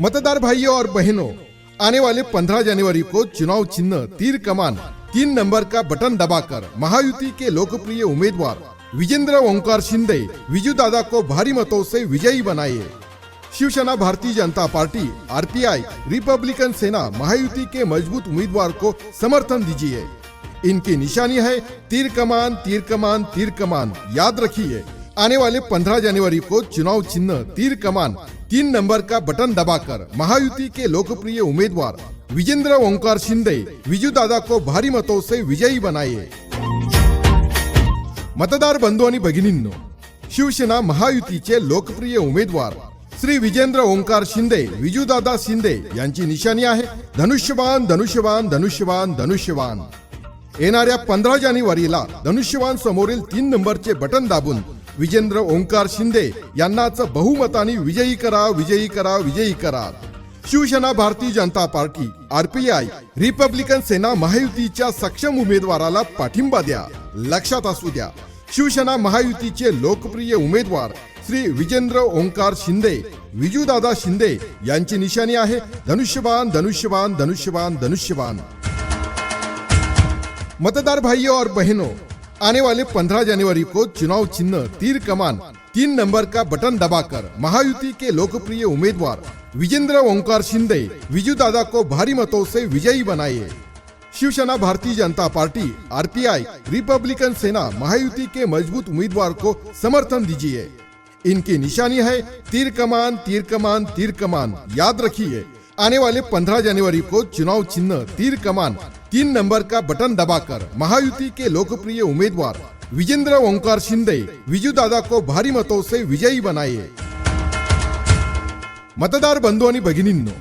मतदार भाइयों और बहनों, आने वाले 15 जनवरी को चुनाव चिन्ह तीर कमान 3 नंबर का बटन दबाकर महायुति के लोकप्रिय उम्मीदवार विजेंद्र ओंकार शिंदे विजू दादा को भारी मतों से विजयी बनाइए। Shiv Sena, Bharatiya Janata party, RPI, Republican सेना महायुति के मजबूत उम्मीदवार को समर्थन दीजिए। इनकी निशानी है तीर कमान, तीर कमान, तीर कमान। याद रखिए, आने वाले 15 जनवरी को चुनाव चिन्ह तीर कमान 3 नंबर का बटन दबाकर महायुति के लोकप्रिय उम्मीदवार विजेंद्र ओंकार शिंदे विजू दादा को भारी मतों से विजयी बनाइए। मतदार बंधू आणि भगिनींनो, शिवसेना महायुतीचे लोकप्रिय उमेदवार श्री विजेंद्र ओंकार शिंदे विजूदादा शिंदे यांची निशाणी आहे धनुष्यबाण, धनुष्यबाण, धनुष्यबाण, धनुष्यबाण। येणाऱ्या 15 जानेवारीला धनुष्यबाण समोरील 3 नंबरचे बटन दाबून विजेंद्र ओंकार शिंदे यांनाच बहुमताने विजयी करा, विजयी करा, विजयी करा। Shiv Sena, Bharatiya Janata party, RPI, Republican सेना महायुतीच्या सक्षम उमेदवाराला पाठिंबा द्या। लक्षात असू द्या, शिवसेना महायुतीचे लोकप्रिय उमेदवार श्री विजेंद्र ओंकार शिंदे विजूदादा शिंदे यांची निशाणी आहे धनुष्यबाण, धनुष्यबाण, धनुष्यबाण, धनुष्यबाण। मतदार भाइयों और बहनों, आने वाले 15 जनवरी को चुनाव चिन्ह तीर कमान 3 नंबर का बटन दबाकर महायुति के लोकप्रिय उम्मीदवार विजेंद्र ओंकार शिंदे विजूदादा को भारी मतों से विजयी बनाइए। Shiv Sena, Bharatiya Janata party, RPI, Republican सेना महायुति के मजबूत उम्मीदवार को समर्थन दीजिए। इनकी निशानी है तीर कमान, तीर कमान, तीर कमान। याद रखिए, आने वाले 15 जनवरी को चुनाव चिन्ह तीर कमान 3 नंबर का बटन दबाकर महायुति के लोकप्रिय उम्मीदवार विजेंद्र ओंकार शिंदे विजूदादा को भारी मतों से विजयी बनाइए। मतदार बंधू आणि भगिनींनो,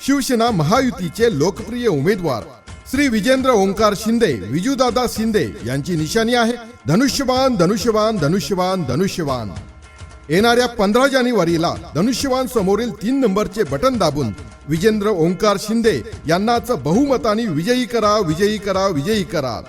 शिवसेना महायुतीचे लोकप्रिय उमेदवार श्री विजेंद्र ओंकार शिंदे विजूदादा शिंदे यांची निशाणी आहे धनुष्यबाण, धनुष्यबाण, धनुष्यबाण, धनुष्यबाण। येणाऱ्या 15 जानेवारीला धनुष्यबाण समोरील 3 नंबरचे बटन दाबून विजेंद्र ओंकार शिंदे यांनाच बहुमताने विजयी करा, विजयी करा, विजयी करा।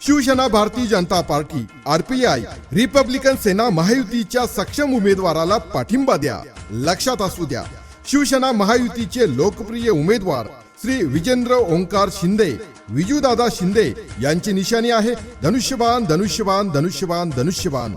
Shiv Sena, Bharatiya Janata party, RPI, Republican सेना महायुतीच्या सक्षम उमेदवाराला पाठिंबा द्या। लक्षात असू द्या, शिवसेना महायुतीचे लोकप्रिय उमेदवार श्री विजेंद्र ओंकार शिंदे विजूदादा शिंदे यांची निशाणी आहे धनुष्यबाण, धनुष्यबाण, धनुष्यबाण, धनुष्यबाण।